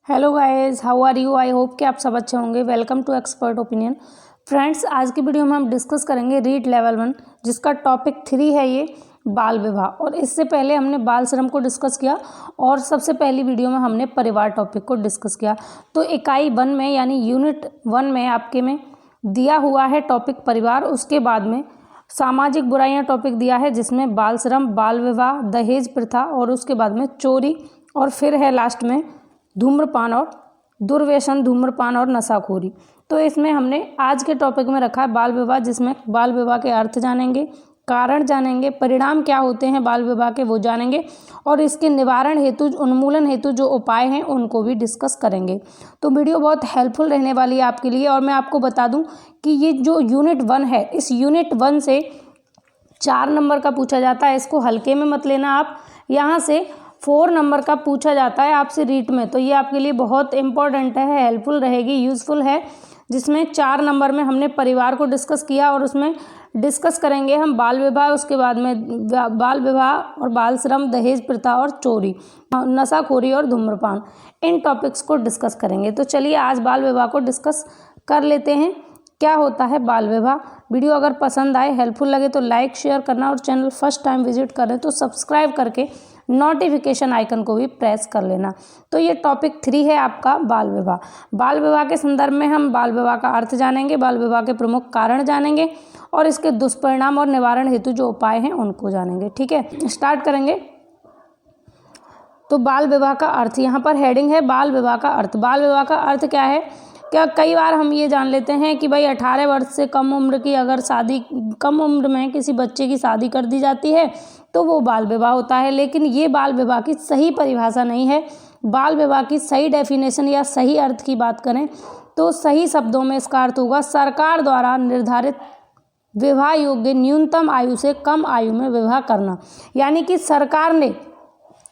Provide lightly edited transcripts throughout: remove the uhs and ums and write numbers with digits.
Hello guys, how are you. I hope कि आप सब अच्छे होंगे। Welcome to expert opinion. Friends, आज की वीडियो में हम डिस्कस करेंगे रीड लेवल 1, जिसका टॉपिक 3 है ये बाल विवाह। और इससे पहले हमने बाल श्रम को डिस्कस किया और सबसे पहली वीडियो में हमने परिवार टॉपिक को डिस्कस किया। तो इकाई 1 में यानी यूनिट 1 में आपके में दिया हुआ है टॉपिक परिवार। उसके बाद में सामाजिक बुराइयां टॉपिक दिया है, जिसमें बाल श्रम, बाल विवाह, दहेज प्रथा और उसके बाद में चोरी, और फिर है लास्ट में धूम्रपान और दुर्व्यसन, धूम्रपान और नशाखोरी। तो इसमें हमने आज के टॉपिक में रखा है बाल विवाह, जिसमें बाल विवाह के अर्थ जानेंगे, कारण जानेंगे, परिणाम क्या होते हैं बाल विवाह के वो जानेंगे, और इसके निवारण हेतु, उन्मूलन हेतु जो उपाय हैं उनको भी डिस्कस करेंगे। तो वीडियो बहुत हेल्पफुल रहने वाली है आपके लिए। और मैं आपको बता दूं कि ये जो यूनिट 1 है, इस यूनिट 1 से 4 नंबर का पूछा जाता है। इसको हल्के में मत लेना आप। यहाँ से 4 नंबर का पूछा जाता है आपसे रीट में। तो ये आपके लिए बहुत इंपॉर्टेंट है, हेल्पफुल रहेगी, यूज़फुल है। जिसमें 4 नंबर में हमने परिवार को डिस्कस किया और उसमें डिस्कस करेंगे हम बाल विवाह, उसके बाद में बाल विवाह और बाल श्रम, दहेज प्रथा और चोरी, नशाखोरी और धूम्रपान, इन टॉपिक्स को डिस्कस करेंगे। तो चलिए आज बाल विवाह को डिस्कस कर लेते हैं। क्या होता है बाल विवाह। वीडियो अगर पसंद आए, हेल्पफुल लगे तो लाइक शेयर करना, और चैनल फर्स्ट टाइम विजिट करें तो सब्सक्राइब करके नोटिफिकेशन आइकन को भी प्रेस कर लेना। तो ये टॉपिक 3 है आपका बाल विवाह। बाल विवाह के संदर्भ में हम बाल विवाह का अर्थ जानेंगे, बाल विवाह के प्रमुख कारण जानेंगे, और इसके दुष्परिणाम और निवारण हेतु जो उपाय हैं उनको जानेंगे। ठीक है, स्टार्ट करेंगे। तो बाल विवाह का अर्थ, यहाँ पर हेडिंग है बाल विवाह का अर्थ। बाल विवाह का अर्थ क्या है? क्या कई बार हम ये जान लेते हैं कि भाई 18 वर्ष से कम उम्र की अगर शादी, कम उम्र में किसी बच्चे की शादी कर दी जाती है तो वो बाल विवाह होता है। लेकिन ये बाल विवाह की सही परिभाषा नहीं है। बाल विवाह की सही डेफिनेशन या सही अर्थ की बात करें तो सही शब्दों में इसका अर्थ होगा सरकार द्वारा निर्धारित विवाह योग्य न्यूनतम आयु से कम आयु में विवाह करना। यानी कि सरकार ने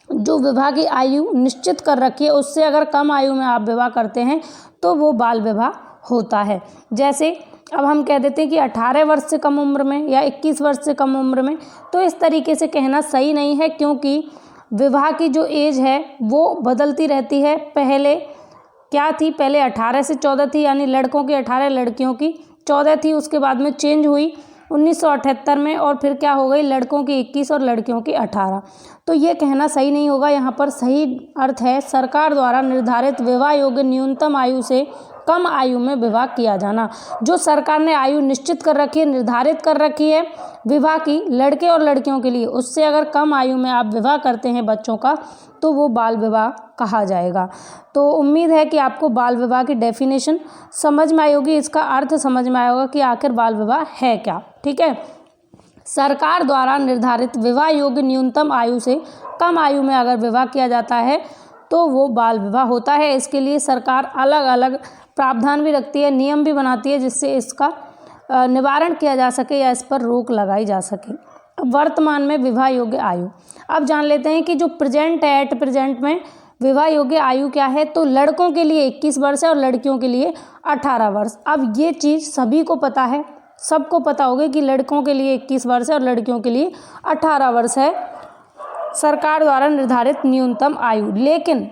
जो विवाह की आयु निश्चित कर रखी है, उससे अगर कम आयु में आप विवाह करते हैं तो वो बाल विवाह होता है। जैसे अब हम कह देते हैं कि 18 वर्ष से कम उम्र में या 21 वर्ष से कम उम्र में, तो इस तरीके से कहना सही नहीं है, क्योंकि विवाह की जो एज है वो बदलती रहती है। पहले क्या थी? पहले 18 से 14 थी, यानी लड़कों की 18, लड़कियों की 14 थी। उसके बाद में चेंज हुई 1978 में, और फिर क्या हो गई? लड़कों की 21 और लड़कियों की 18। तो ये कहना सही नहीं होगा। यहाँ पर सही अर्थ है सरकार द्वारा निर्धारित विवाह योग्य न्यूनतम आयु से कम आयु में विवाह किया जाना। जो सरकार ने आयु निश्चित कर रखी है, निर्धारित कर रखी है विवाह की लड़के और लड़कियों के लिए, उससे अगर कम आयु में आप विवाह करते हैं बच्चों का तो वो बाल विवाह कहा जाएगा। तो उम्मीद है कि आपको बाल विवाह की डेफिनेशन समझ में आई होगी, इसका अर्थ समझ में आया होगा कि आखिर बाल विवाह है क्या। ठीक है, सरकार द्वारा निर्धारित विवाह योग्य न्यूनतम आयु से कम आयु में अगर विवाह किया जाता है तो वो बाल विवाह होता है। इसके लिए सरकार अलग अलग प्रावधान भी रखती है, नियम भी बनाती है, जिससे इसका निवारण किया जा सके या इस पर रोक लगाई जा सके। अब वर्तमान में विवाह योग्य आयु, अब जान लेते हैं कि जो प्रेजेंट है, एट प्रेजेंट में विवाह योग्य आयु क्या है। तो लड़कों के लिए 21 वर्ष है और लड़कियों के लिए 18 वर्ष। अब ये चीज़ सभी को पता है, सबको पता होगी कि लड़कों के लिए 21 वर्ष है और लड़कियों के लिए 18 वर्ष है सरकार द्वारा निर्धारित न्यूनतम आयु। लेकिन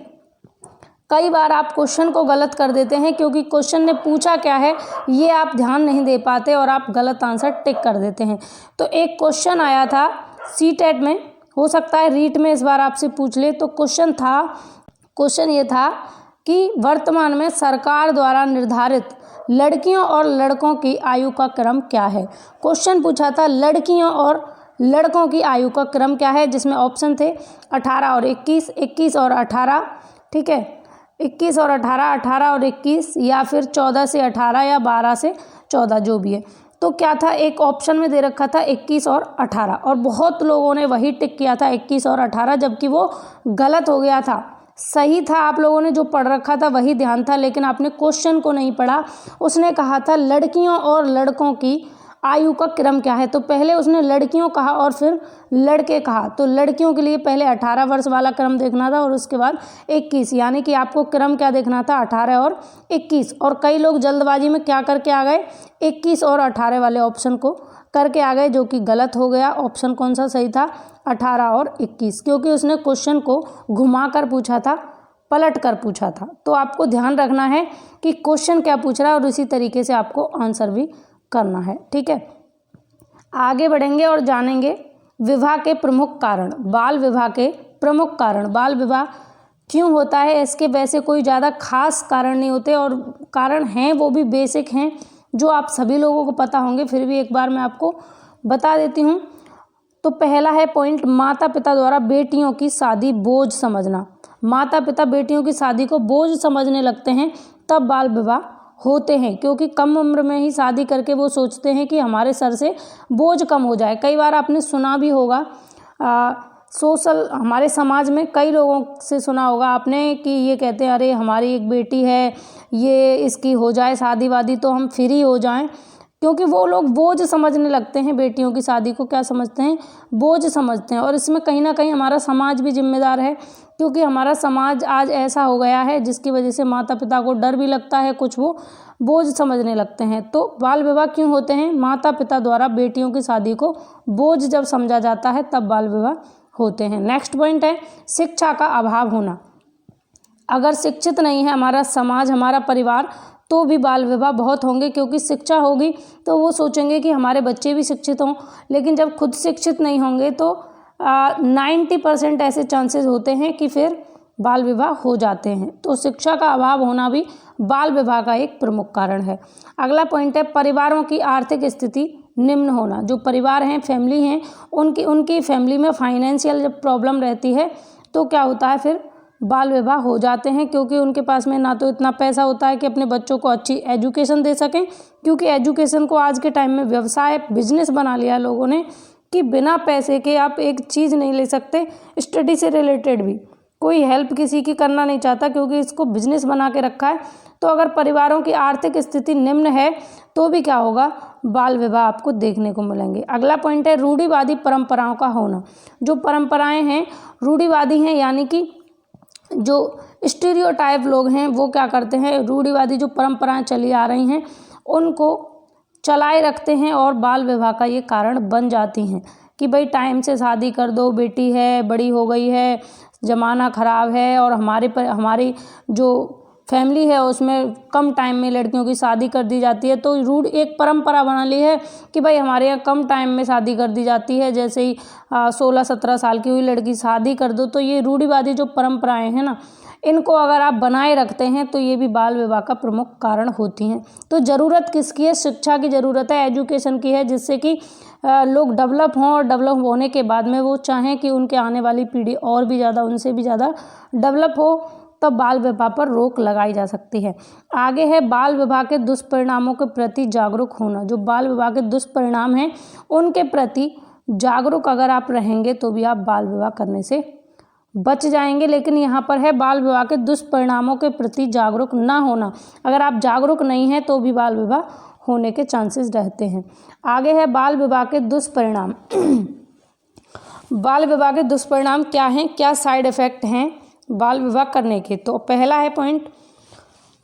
कई बार आप क्वेश्चन को गलत कर देते हैं, क्योंकि क्वेश्चन ने पूछा क्या है ये आप ध्यान नहीं दे पाते और आप गलत आंसर टिक कर देते हैं। तो एक क्वेश्चन आया था सीटेट में, हो सकता है रीट में इस बार आपसे पूछ ले। तो क्वेश्चन ये था कि वर्तमान में सरकार द्वारा निर्धारित लड़कियों और लड़कों की आयु का क्रम क्या है। क्वेश्चन पूछा था लड़कियों और लड़कों की आयु का क्रम क्या है, जिसमें ऑप्शन थे 18 और 21, 21 और 18। ठीक है, 21 और 18, 18 और 21, या फिर 14 से 18 या 12 से 14, जो भी है। तो क्या था, एक ऑप्शन में दे रखा था 21 और 18, और बहुत लोगों ने वही टिक किया था 21 और 18, जबकि वो गलत हो गया था। सही था, आप लोगों ने जो पढ़ रखा था वही ध्यान था, लेकिन आपने क्वेश्चन को नहीं पढ़ा। उसने कहा था लड़कियों और लड़कों की आयु का क्रम क्या है। तो पहले उसने लड़कियों कहा और फिर लड़के कहा। तो लड़कियों के लिए पहले 18 वर्ष वाला क्रम देखना था और उसके बाद 21, यानी कि आपको क्रम क्या देखना था, 18 और 21। और कई लोग जल्दबाजी में क्या करके आ गए, 21 और 18 वाले ऑप्शन को करके आ गए, जो कि गलत हो गया। ऑप्शन कौन सा सही था, 18 और 21, क्योंकि उसने क्वेश्चन को घुमा कर पूछा था पलट कर पूछा था। तो आपको ध्यान रखना है कि क्वेश्चन क्या पूछ रहा है और उसी तरीके से आपको आंसर भी करना है। ठीक है, आगे बढ़ेंगे और जानेंगे विवाह के प्रमुख कारण। बाल विवाह के प्रमुख कारण, बाल विवाह क्यों होता है, इसके वैसे कोई ज़्यादा खास कारण नहीं होते, और कारण हैं वो भी बेसिक हैं जो आप सभी लोगों को पता होंगे, फिर भी एक बार मैं आपको बता देती हूँ। तो पहला है पॉइंट, माता पिता द्वारा बेटियों की शादी बोझ समझना। माता पिता बेटियों की शादी को बोझ समझने लगते हैं तब बाल विवाह होते हैं, क्योंकि कम उम्र में ही शादी करके वो सोचते हैं कि हमारे सर से बोझ कम हो जाए। कई बार आपने सुना भी होगा, सोशल हमारे समाज में कई लोगों से सुना होगा आपने कि ये कहते हैं, अरे हमारी एक बेटी है, ये इसकी हो जाए शादी वादी तो हम फ्री हो जाएं, क्योंकि वो लोग बोझ समझने लगते हैं। बेटियों की शादी को क्या समझते हैं, बोझ समझते हैं। और इसमें कहीं ना कहीं हमारा समाज भी जिम्मेदार है, क्योंकि हमारा समाज आज ऐसा हो गया है जिसकी वजह से माता पिता को डर भी लगता है, कुछ वो बोझ समझने लगते हैं। तो बाल विवाह क्यों होते हैं, माता पिता द्वारा बेटियों की शादी को बोझ जब समझा जाता है तब बाल विवाह होते हैं। नेक्स्ट पॉइंट है शिक्षा का अभाव होना। अगर शिक्षित नहीं है हमारा समाज, हमारा परिवार, तो भी बाल विवाह बहुत होंगे, क्योंकि शिक्षा होगी तो वो सोचेंगे कि हमारे बच्चे भी शिक्षित हों। लेकिन जब खुद शिक्षित नहीं होंगे तो 90% ऐसे चांसेस होते हैं कि फिर बाल विवाह हो जाते हैं। तो शिक्षा का अभाव होना भी बाल विवाह का एक प्रमुख कारण है। अगला पॉइंट है परिवारों की आर्थिक स्थिति निम्न होना। जो परिवार हैं, फैमिली हैं, उनकी फैमिली में फाइनेंशियल जब प्रॉब्लम रहती है तो क्या होता है, फिर बाल विवाह हो जाते हैं, क्योंकि उनके पास में ना तो इतना पैसा होता है कि अपने बच्चों को अच्छी एजुकेशन दे सकें, क्योंकि एजुकेशन को आज के टाइम में व्यवसाय, बिजनेस बना लिया लोगों ने कि बिना पैसे के आप एक चीज़ नहीं ले सकते। स्टडी से रिलेटेड भी कोई हेल्प किसी की करना नहीं चाहता, क्योंकि इसको बिजनेस बना के रखा है। तो अगर परिवारों की आर्थिक स्थिति निम्न है तो भी क्या होगा, बाल विवाह आपको देखने को मिलेंगे। अगला पॉइंट है रूढ़िवादी परंपराओं का होना। जो परंपराएं हैं रूढ़िवादी हैं, यानी कि जो स्टीरियोटाइप लोग हैं वो क्या करते हैं, रूढ़िवादी जो परंपराएं चली आ रही हैं उनको चलाए रखते हैं और बाल विवाह का ये कारण बन जाती हैं कि भाई टाइम से शादी कर दो, बेटी है, बड़ी हो गई है, ज़माना ख़राब है, और हमारी जो फैमिली है उसमें कम टाइम में लड़कियों की शादी कर दी जाती है। तो रूढ़ एक परंपरा बना ली है कि भाई हमारे यहाँ कम टाइम में शादी कर दी जाती है, जैसे ही 16-17 साल की हुई लड़की शादी कर दो। तो ये रूढ़िवादी जो परंपराएं हैं ना, इनको अगर आप बनाए रखते हैं तो ये भी बाल विवाह का प्रमुख कारण होती हैं। तो ज़रूरत किसकी है, शिक्षा की ज़रूरत है, एजुकेशन की है, जिससे कि लोग डेवलप हों, और डेवलप होने के बाद में वो चाहें कि उनके आने वाली पीढ़ी और भी ज़्यादा, उनसे भी ज़्यादा डेवलप हो, तब बाल विवाह पर रोक लगाई जा सकती है। आगे है बाल विवाह के दुष्परिणामों के प्रति जागरूक होना। जो बाल विवाह के दुष्परिणाम हैं उनके प्रति जागरूक अगर आप रहेंगे तो भी आप बाल विवाह करने से बच जाएंगे। लेकिन यहाँ पर है बाल विवाह के दुष्परिणामों के प्रति जागरूक ना होना। अगर आप जागरूक नहीं हैं तो भी बाल विवाह होने के चांसेस रहते हैं। आगे है बाल विवाह के दुष्परिणाम। बाल विवाह के दुष्परिणाम क्या हैं, क्या साइड इफ़ेक्ट हैं बाल विवाह करने के। तो पहला है पॉइंट,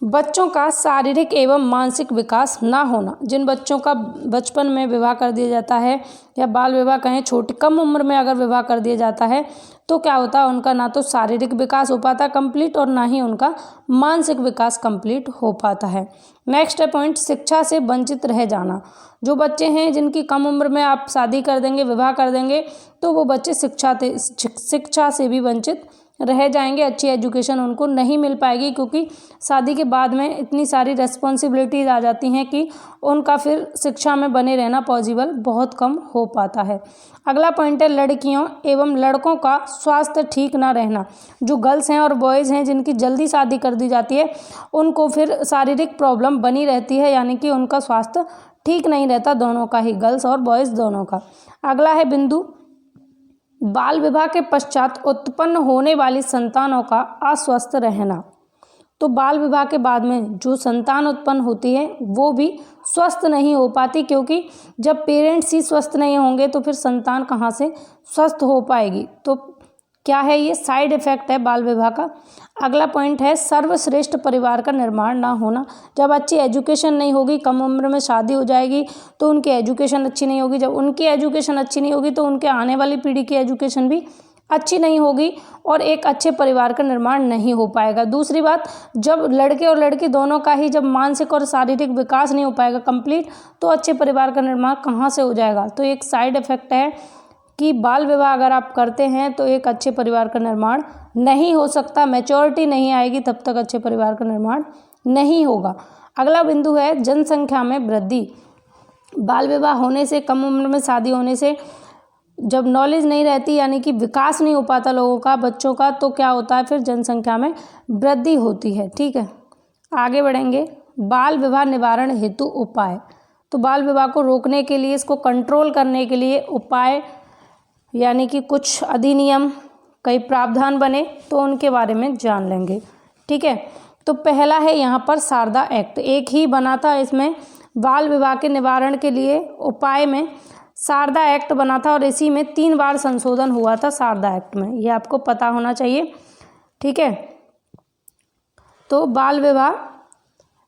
बच्चों का शारीरिक एवं मानसिक विकास ना होना। जिन बच्चों का बचपन में विवाह कर दिया जाता है, या बाल विवाह कहें, छोटी कम उम्र में अगर विवाह कर दिया जाता है तो क्या होता है, उनका ना तो शारीरिक विकास हो पाता कंप्लीट, और ना ही उनका मानसिक विकास कंप्लीट हो पाता है। नेक्स्ट है पॉइंट, शिक्षा से वंचित रह जाना। जो बच्चे हैं जिनकी कम उम्र में आप शादी कर देंगे, विवाह कर देंगे, तो वो बच्चे शिक्षा से भी वंचित रह जाएंगे। अच्छी एजुकेशन उनको नहीं मिल पाएगी, क्योंकि शादी के बाद में इतनी सारी रेस्पॉन्सिबिलिटीज़ आ जाती हैं कि उनका फिर शिक्षा में बने रहना पॉसिबल बहुत कम हो पाता है। अगला पॉइंट है लड़कियों एवं लड़कों का स्वास्थ्य ठीक ना रहना। जो गर्ल्स हैं और बॉयज़ हैं जिनकी जल्दी शादी कर दी जाती है, उनको फिर शारीरिक प्रॉब्लम बनी रहती है, यानी कि उनका स्वास्थ्य ठीक नहीं रहता, दोनों का ही, गर्ल्स और बॉयज़ दोनों का। अगला है बिंदु, बाल विवाह के पश्चात उत्पन्न होने वाली संतानों का अस्वस्थ रहना। तो बाल विवाह के बाद में जो संतान उत्पन्न होती है वो भी स्वस्थ नहीं हो पाती, क्योंकि जब पेरेंट्स ही स्वस्थ नहीं होंगे तो फिर संतान कहाँ से स्वस्थ हो पाएगी। तो क्या है, ये साइड इफ़ेक्ट है बाल विवाह का। अगला पॉइंट है सर्वश्रेष्ठ परिवार का निर्माण ना होना। जब अच्छी एजुकेशन नहीं होगी, कम उम्र में शादी हो जाएगी तो उनकी एजुकेशन अच्छी नहीं होगी। जब उनकी एजुकेशन अच्छी नहीं होगी तो उनके आने वाली पीढ़ी की एजुकेशन भी अच्छी नहीं होगी और एक अच्छे परिवार का निर्माण नहीं हो पाएगा। दूसरी बात, जब लड़के और लड़की दोनों का ही जब मानसिक और शारीरिक विकास नहीं हो पाएगा कंप्लीट, तो अच्छे परिवार का निर्माण कहाँ से हो जाएगा। तो एक साइड इफ़ेक्ट है कि बाल विवाह अगर आप करते हैं तो एक अच्छे परिवार का निर्माण नहीं हो सकता, मैच्योरिटी नहीं आएगी तब तक अच्छे परिवार का निर्माण नहीं होगा। अगला बिंदु है जनसंख्या में वृद्धि। बाल विवाह होने से, कम उम्र में शादी होने से, जब नॉलेज नहीं रहती यानी कि विकास नहीं हो पाता लोगों का, बच्चों का, तो क्या होता है फिर जनसंख्या में वृद्धि होती है। ठीक है, आगे बढ़ेंगे। बाल विवाह निवारण हेतु उपाय। तो बाल विवाह को रोकने के लिए, इसको कंट्रोल करने के लिए उपाय यानी कि कुछ अधिनियम, कई प्रावधान बने, तो उनके बारे में जान लेंगे। ठीक है, तो पहला है यहाँ पर शारदा एक्ट। एक ही बना था इसमें, बाल विवाह के निवारण के लिए उपाय में शारदा एक्ट बना था और इसी में 3 बार संशोधन हुआ था शारदा एक्ट में, ये आपको पता होना चाहिए। ठीक है, तो बाल विवाह,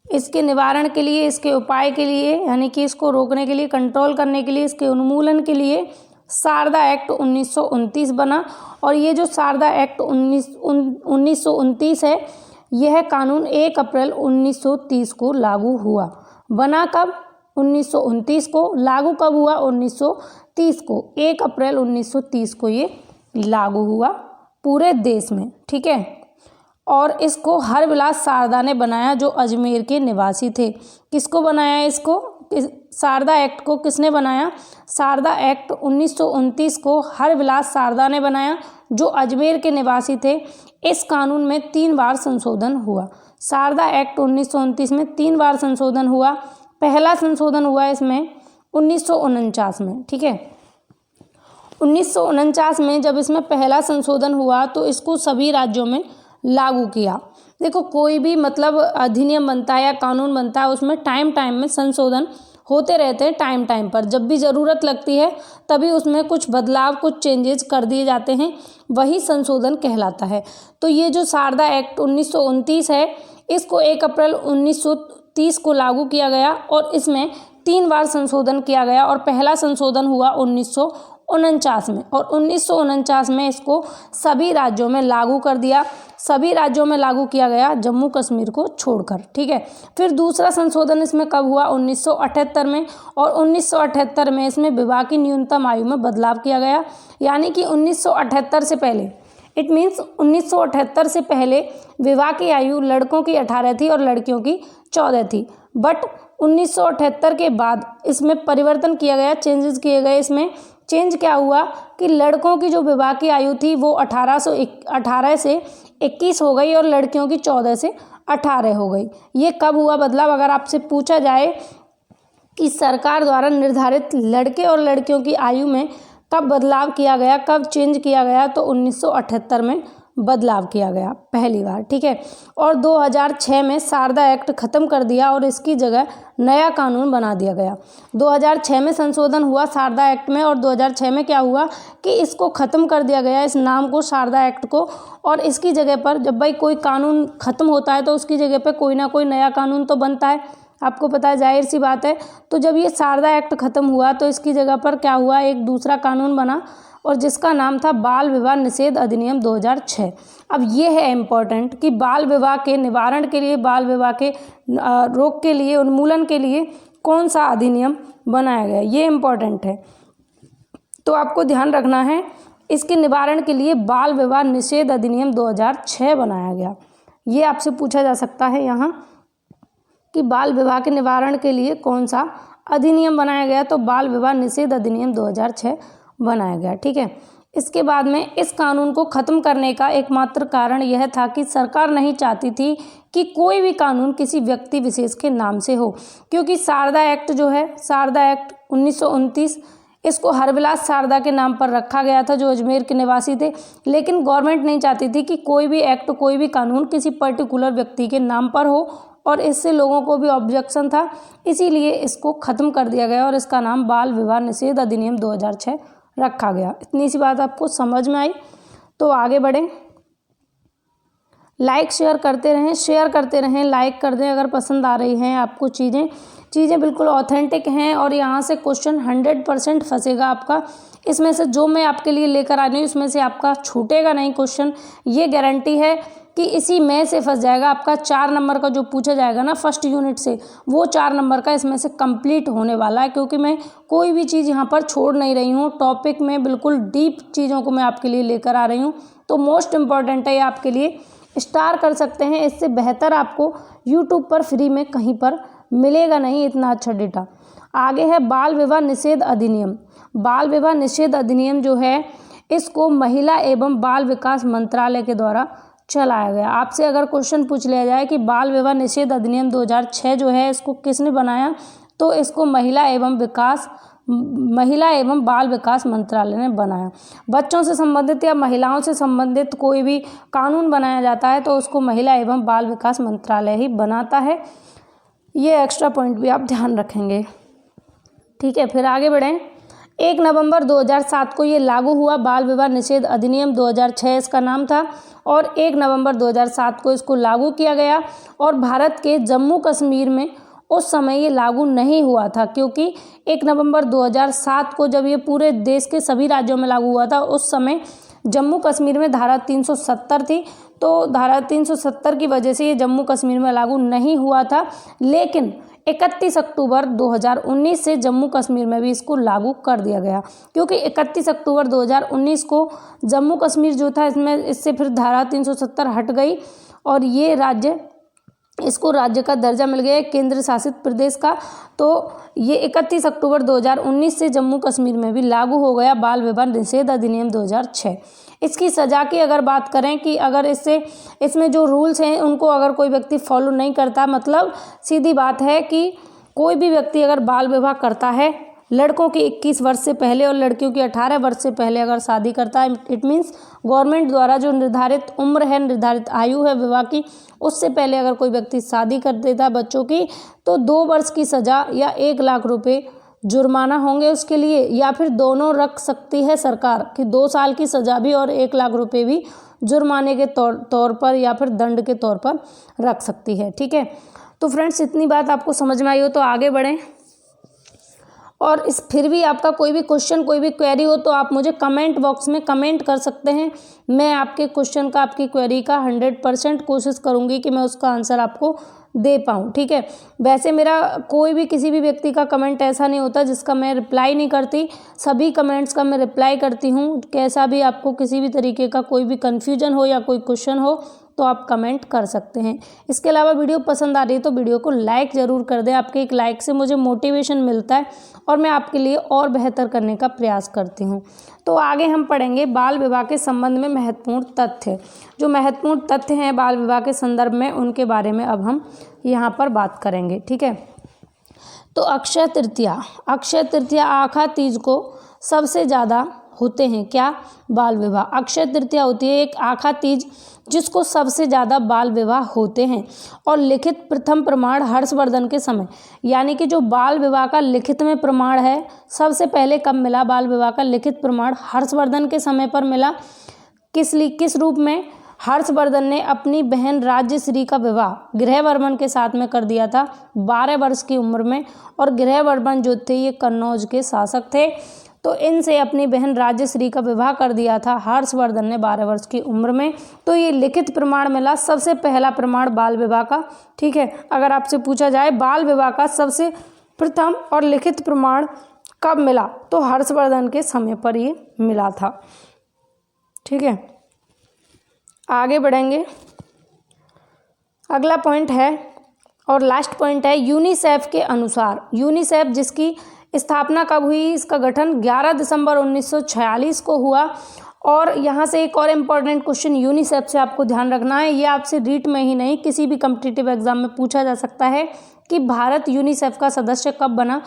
इसके निवारण के लिए, इसके उपाय के लिए, यानी कि इसको रोकने के लिए, कंट्रोल करने के लिए, इसके उन्मूलन के लिए शारदा एक्ट 1929 बना। और ये जो शारदा एक्ट 1929 है, यह कानून 1 अप्रैल 1930 को लागू हुआ। बना कब? 1929 को। लागू कब हुआ? 1930 को। 1 अप्रैल 1930 को ये लागू हुआ पूरे देश में। ठीक है, और इसको हरविलास शारदा ने बनाया, जो अजमेर के निवासी थे। किसको बनाया इसको? शारदा एक्ट को किसने बनाया? शारदा एक्ट 1929 को हरविलास शारदा ने बनाया, जो अजमेर के निवासी थे। इस कानून में 3 बार संशोधन हुआ। शारदा एक्ट 1929 में 3 बार संशोधन हुआ। पहला संशोधन हुआ इसमें 1949 में। ठीक है, 1949 में जब इसमें पहला संशोधन हुआ तो इसको सभी राज्यों में लागू किया। देखो, कोई भी मतलब अधिनियम बनता है या कानून बनता है, उसमें टाइम में संशोधन होते रहते हैं। टाइम पर जब भी ज़रूरत लगती है तभी उसमें कुछ बदलाव, कुछ चेंजेस कर दिए जाते हैं, वही संशोधन कहलाता है। तो ये जो शारदा एक्ट 1929 है, इसको 1 अप्रैल 1930 को लागू किया गया और इसमें 3 बार संशोधन किया गया और पहला संशोधन हुआ 1949 में, और 1949 में इसको सभी राज्यों में लागू कर दिया। सभी राज्यों में लागू किया गया, जम्मू कश्मीर को छोड़कर। ठीक है, फिर दूसरा संशोधन इसमें कब हुआ? 1978 में, और 1978 में इसमें विवाह की न्यूनतम आयु में बदलाव किया गया। यानी कि 1978 से पहले, इट मीन्स 1978 से पहले विवाह की आयु लड़कों की 18 थी और लड़कियों की 14 थी। बट 1978 के बाद इसमें परिवर्तन किया गया, चेंजेस किए गए। इसमें चेंज क्या हुआ कि लड़कों की जो विवाह की आयु थी वो 18 से 21 हो गई और लड़कियों की 14 से 18 हो गई। ये कब हुआ बदलाव? अगर आपसे पूछा जाए कि सरकार द्वारा निर्धारित लड़के और लड़कियों की आयु में कब बदलाव किया गया, कब चेंज किया गया, तो 1978 में बदलाव किया गया पहली बार। ठीक है, और 2006 में शारदा एक्ट ख़त्म कर दिया और इसकी जगह नया कानून बना दिया गया। 2006 में संशोधन हुआ शारदा एक्ट में, और 2006 में क्या हुआ कि इसको ख़त्म कर दिया गया, इस नाम को, शारदा एक्ट को, और इसकी जगह पर, जब भाई कोई कानून ख़त्म होता है तो उसकी जगह पर कोई ना कोई नया कानून तो बनता है, आपको पता है, जाहिर सी बात है। तो जब ये शारदा एक्ट ख़त्म हुआ तो इसकी जगह पर क्या हुआ, एक दूसरा कानून बना और जिसका नाम था बाल विवाह निषेध अधिनियम 2006। अब ये है इम्पोर्टेंट कि बाल विवाह के निवारण के लिए, बाल विवाह के रोक के लिए, उन्मूलन के लिए कौन सा अधिनियम बनाया गया, ये इम्पोर्टेंट है। तो आपको ध्यान रखना है, इसके निवारण के लिए बाल विवाह निषेध अधिनियम 2006 बनाया गया। ये आपसे पूछा जा सकता है यहाँ कि बाल विवाह के निवारण के लिए कौन सा अधिनियम बनाया गया, तो बाल विवाह निषेध अधिनियम 2006 बनाया गया। ठीक है, इसके बाद में इस कानून को ख़त्म करने का एकमात्र कारण यह था कि सरकार नहीं चाहती थी कि कोई भी कानून किसी व्यक्ति विशेष के नाम से हो, क्योंकि शारदा एक्ट जो है, शारदा एक्ट 1929, इसको हरविलास शारदा के नाम पर रखा गया था, जो अजमेर के निवासी थे। लेकिन गवर्नमेंट नहीं चाहती थी कि कोई भी एक्ट, कोई भी कानून किसी पर्टिकुलर व्यक्ति के नाम पर हो, और इससे लोगों को भी ऑब्जेक्शन था, इसीलिए इसको ख़त्म कर दिया गया और इसका नाम बाल विवाह निषेध अधिनियम 2006 रखा गया। इतनी सी बात आपको समझ में आई? तो आगे बढ़ें। लाइक शेयर करते रहें, लाइक कर दें अगर पसंद आ रही हैं आपको चीज़ें। चीज़ें बिल्कुल ऑथेंटिक हैं और यहाँ से क्वेश्चन 100% फंसेगा आपका। इसमें से जो मैं आपके लिए लेकर आ रही हूँ इसमें से आपका छूटेगा नहीं क्वेश्चन, ये गारंटी है कि इसी में से फंस जाएगा आपका। 4 नंबर का जो पूछा जाएगा ना फर्स्ट यूनिट से, वो 4 नंबर का इसमें से कंप्लीट होने वाला है, क्योंकि मैं कोई भी चीज़ यहाँ पर छोड़ नहीं रही हूँ। टॉपिक में बिल्कुल डीप चीज़ों को मैं आपके लिए लेकर आ रही हूँ। तो मोस्ट इम्पॉर्टेंट है ये आपके लिए, स्टार कर सकते हैं। इससे बेहतर आपको यूट्यूब पर फ्री में कहीं पर मिलेगा नहीं इतना अच्छा डेटा। आगे है बाल विवाह निषेध अधिनियम। बाल विवाह निषेध अधिनियम जो है इसको महिला एवं बाल विकास मंत्रालय के द्वारा चलाया गया। आपसे अगर क्वेश्चन पूछ लिया जाए कि बाल विवाह निषेध अधिनियम 2006 जो है इसको किसने बनाया, तो इसको महिला एवं बाल विकास मंत्रालय ने बनाया। बच्चों से संबंधित या महिलाओं से संबंधित कोई भी कानून बनाया जाता है तो उसको महिला एवं बाल विकास मंत्रालय ही बनाता है। ये एक्स्ट्रा पॉइंट भी आप ध्यान रखेंगे, ठीक है। फिर आगे बढ़ें। 1 नवंबर 2007 को ये लागू हुआ। बाल विवाह निषेध अधिनियम 2006 इसका नाम था, और 1 नवंबर 2007 को इसको लागू किया गया। और भारत के जम्मू कश्मीर में उस समय ये लागू नहीं हुआ था, क्योंकि 1 नवंबर 2007 को जब ये पूरे देश के सभी राज्यों में लागू हुआ था उस समय जम्मू कश्मीर में धारा 370 थी। तो धारा 370 की वजह से ये जम्मू कश्मीर में लागू नहीं हुआ था। लेकिन 31 अक्टूबर 2019 से जम्मू कश्मीर में भी इसको लागू कर दिया गया, क्योंकि 31 अक्टूबर 2019 को जम्मू कश्मीर जो था इससे फिर धारा 370 हट गई और ये इसको राज्य का दर्जा मिल गया केंद्र शासित प्रदेश का। तो ये 31 अक्टूबर 2019 से जम्मू कश्मीर में भी लागू हो गया बाल विवाह निषेध अधिनियम 2006। इसकी सज़ा की अगर बात करें कि अगर इसमें जो रूल्स हैं उनको अगर कोई व्यक्ति फॉलो नहीं करता, मतलब सीधी बात है कि कोई भी व्यक्ति अगर बाल विवाह करता है, लड़कों की 21 वर्ष से पहले और लड़कियों की 18 वर्ष से पहले अगर शादी करता है, इट मीन्स गवर्नमेंट द्वारा जो निर्धारित उम्र है, निर्धारित आयु है विवाह की, उससे पहले अगर कोई व्यक्ति शादी कर देता है बच्चों की, तो 2 वर्ष की सज़ा या 1 लाख रुपए जुर्माना होंगे उसके लिए, या फिर दोनों रख सकती है सरकार कि 2 साल की सज़ा भी और 1 लाख रुपए भी जुर्माने के तौर पर या फिर दंड के तौर पर रख सकती है, ठीक है। तो फ्रेंड्स इतनी बात आपको समझ में आई हो तो आगे बढ़ें। और फिर भी आपका कोई भी क्वेश्चन, कोई भी क्वेरी हो तो आप मुझे कमेंट बॉक्स में कमेंट कर सकते हैं। मैं आपके क्वेश्चन का, आपकी क्वेरी का 100% कोशिश करूंगी कि मैं उसका आंसर आपको दे पाऊँ, ठीक है। वैसे मेरा कोई भी किसी भी व्यक्ति का कमेंट ऐसा नहीं होता जिसका मैं रिप्लाई नहीं करती, सभी कमेंट्स का मैं रिप्लाई करती हूँ। कैसा भी आपको किसी भी तरीके का कोई भी कन्फ्यूजन हो या कोई क्वेश्चन हो तो आप कमेंट कर सकते हैं। इसके अलावा वीडियो पसंद आ रही है तो वीडियो को लाइक ज़रूर कर दें। आपके एक लाइक से मुझे मोटिवेशन मिलता है और मैं आपके लिए और बेहतर करने का प्रयास करती हूँ। तो आगे हम पढ़ेंगे बाल विवाह के संबंध में महत्वपूर्ण तथ्य। जो महत्वपूर्ण तथ्य हैं बाल विवाह के संदर्भ में, उनके बारे में अब हम यहाँ पर बात करेंगे, ठीक है। तो अक्षय तृतीया आखा तीज को सबसे ज़्यादा होते हैं क्या? बाल विवाह। अक्षय तृतीया होती है एक आखा तीज जिसको सबसे ज़्यादा बाल विवाह होते हैं। और लिखित प्रथम प्रमाण हर्षवर्धन के समय, यानी कि जो बाल विवाह का लिखित में प्रमाण है सबसे पहले कब मिला? बाल विवाह का लिखित प्रमाण हर्षवर्धन के समय पर मिला। किस रूप में? हर्षवर्धन ने अपनी बहन राज्यश्री का विवाह गृहवर्मन के साथ में कर दिया था 12 वर्ष की उम्र में। और गृहवर्मन जो थे ये कन्नौज के शासक थे, तो इनसे अपनी बहन राज्यश्री का विवाह कर दिया था हर्षवर्धन ने 12 वर्ष की उम्र में। तो ये लिखित प्रमाण मिला, सबसे पहला प्रमाण बाल विवाह का, ठीक है। अगर आपसे पूछा जाए बाल विवाह का सबसे प्रथम और लिखित प्रमाण कब मिला, तो हर्षवर्धन के समय पर ये मिला था, ठीक है। आगे बढ़ेंगे। अगला पॉइंट है और लास्ट पॉइंट है यूनिसेफ के अनुसार। यूनिसेफ जिसकी स्थापना कब हुई? इसका गठन 11 दिसंबर 1946 को हुआ। और यहाँ से एक और इम्पॉर्टेंट क्वेश्चन यूनिसेफ से आपको ध्यान रखना है, ये आपसे रीट में ही नहीं किसी भी कॉम्पिटिटिव एग्जाम में पूछा जा सकता है कि भारत यूनिसेफ का सदस्य कब बना।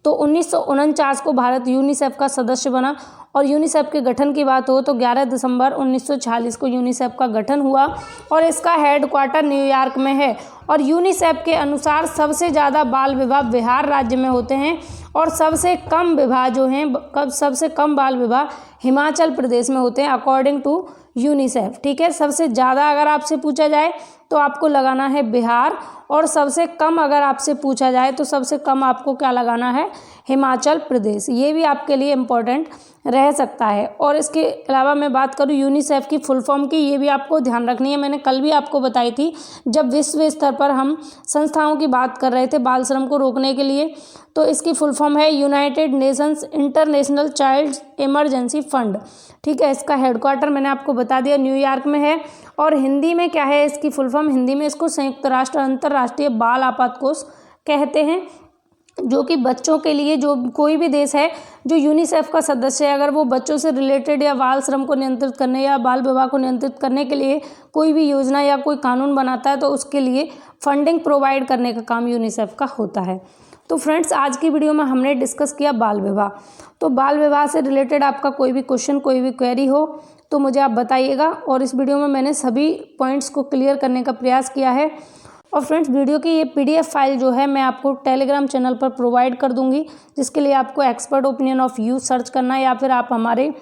तो 1949 को भारत यूनिसेफ का सदस्य बना और यूनिसेफ के गठन की बात हो तो 11 दिसंबर 1946 को यूनिसेफ का गठन हुआ और इसका हेडक्वार्टर न्यूयॉर्क में है। और यूनिसेफ के अनुसार सबसे ज़्यादा बाल विवाह बिहार राज्य में होते हैं और सबसे कम विवाह जो हैं सबसे कम बाल विवाह हिमाचल प्रदेश में होते हैं अकॉर्डिंग टू यूनिसेफ। ठीक है, सबसे ज़्यादा अगर आपसे पूछा जाए तो आपको लगाना है बिहार, और सबसे कम अगर आपसे पूछा जाए तो सबसे कम आपको क्या लगाना है, हिमाचल प्रदेश। ये भी आपके लिए इम्पोर्टेंट रह सकता है। और इसके अलावा मैं बात करूँ यूनिसेफ की फुल फॉर्म की, ये भी आपको ध्यान रखनी है। मैंने कल भी आपको बताई थी जब विश्व स्तर पर हम संस्थाओं की बात कर रहे थे बाल श्रम को रोकने के लिए, तो इसकी फुल फॉर्म है United Nations international child emergency fund. ठीक है, इसका हेडक्वार्टर मैंने आपको बता दिया न्यूयॉर्क में है। और हिंदी में क्या है इसकी फुल फॉर्म, हिंदी में इसको संयुक्त राष्ट्र अंतर्राष्ट्रीय बाल आपात कोष कहते हैं, जो कि बच्चों के लिए, जो कोई भी देश है जो यूनिसेफ का सदस्य है, अगर वो बच्चों से रिलेटेड या बाल श्रम को नियंत्रित करने या बाल विवाह को नियंत्रित करने के लिए कोई भी योजना या कोई कानून बनाता है तो उसके लिए फंडिंग प्रोवाइड करने का काम यूनिसेफ का होता है। तो फ्रेंड्स, आज की वीडियो में हमने डिस्कस किया बाल विवाह। तो बाल विवाह से रिलेटेड आपका कोई भी क्वेश्चन, कोई भी क्वेरी हो तो मुझे आप बताइएगा। और इस वीडियो में मैंने सभी पॉइंट्स को क्लियर करने का प्रयास किया है। और फ्रेंड्स, वीडियो की ये PDF फाइल जो है मैं आपको टेलीग्राम चैनल पर प्रोवाइड कर दूंगी, जिसके लिए आपको expert opinion of you search करना है, या फिर आप हमारे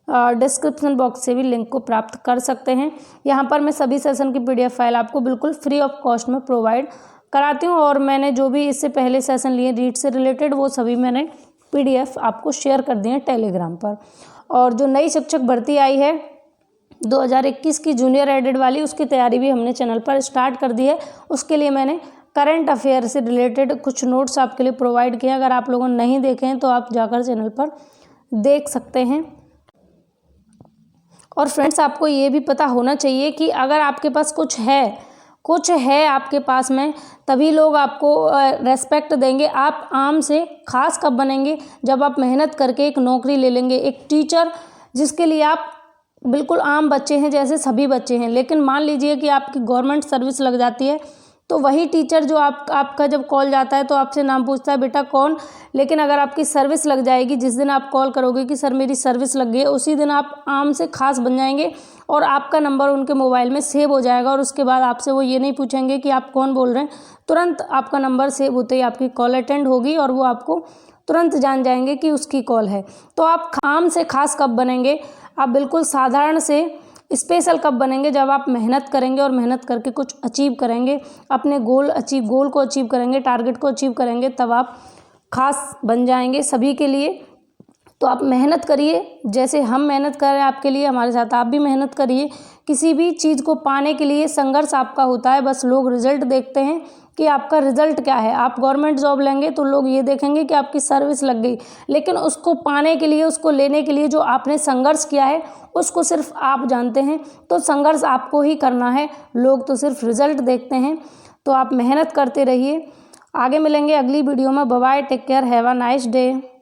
डिस्क्रिप्शन बॉक्स से भी लिंक को प्राप्त कर सकते हैं। यहाँ पर मैं सभी सेशन की PDF फाइल आपको बिल्कुल फ्री ऑफ कॉस्ट में प्रोवाइड कराती हूँ। और मैंने जो भी इससे पहले सेशन लिए रीट से रिलेटेड, वो सभी मैंने PDF आपको शेयर कर दिए हैं टेलीग्राम पर। और जो नई शिक्षक भर्ती आई है 2021 की जूनियर एडेड वाली, उसकी तैयारी भी हमने चैनल पर स्टार्ट कर दी है। उसके लिए मैंने करंट अफेयर से रिलेटेड कुछ नोट्स आपके लिए प्रोवाइड किए। अगर आप लोगों ने नहीं देखे हैं तो आप जाकर चैनल पर देख सकते हैं। और फ्रेंड्स, आपको ये भी पता होना चाहिए कि अगर आपके पास कुछ है आपके पास में, तभी लोग आपको रेस्पेक्ट देंगे। आप आम से खास कब बनेंगे, जब आप मेहनत करके एक नौकरी ले लेंगे। एक टीचर जिसके लिए आप बिल्कुल आम बच्चे हैं, जैसे सभी बच्चे हैं, लेकिन मान लीजिए कि आपकी गवर्नमेंट सर्विस लग जाती है, तो वही टीचर जो आपका जब कॉल जाता है तो आपसे नाम पूछता है, बेटा कौन। लेकिन अगर आपकी सर्विस लग जाएगी, जिस दिन आप कॉल करोगे कि सर मेरी सर्विस लग गई है, उसी दिन आप आम से खास बन जाएंगे और आपका नंबर उनके मोबाइल में सेव हो जाएगा। और उसके बाद आपसे वो ये नहीं पूछेंगे कि आप कौन बोल रहे हैं, तुरंत आपका नंबर सेव होते ही आपकी कॉल अटेंड होगी और वो आपको तुरंत जान जाएंगे कि उसकी कॉल है। तो आप आम से खास कब बनेंगे, आप बिल्कुल साधारण से स्पेशल कब बनेंगे, जब आप मेहनत करेंगे और मेहनत करके कुछ अचीव करेंगे, अपने गोल को अचीव करेंगे, टारगेट को अचीव करेंगे, तब आप खास बन जाएंगे सभी के लिए। तो आप मेहनत करिए, जैसे हम मेहनत कर रहे हैं आपके लिए, हमारे साथ आप भी मेहनत करिए। किसी भी चीज़ को पाने के लिए संघर्ष आपका होता है, बस लोग रिजल्ट देखते हैं कि आपका रिजल्ट क्या है। आप गवर्नमेंट जॉब लेंगे तो लोग ये देखेंगे कि आपकी सर्विस लग गई, लेकिन उसको पाने के लिए, उसको लेने के लिए जो आपने संघर्ष किया है उसको सिर्फ आप जानते हैं। तो संघर्ष आपको ही करना है, लोग तो सिर्फ रिजल्ट देखते हैं। तो आप मेहनत करते रहिए। आगे मिलेंगे अगली वीडियो में। Bye bye, take care, have a nice day.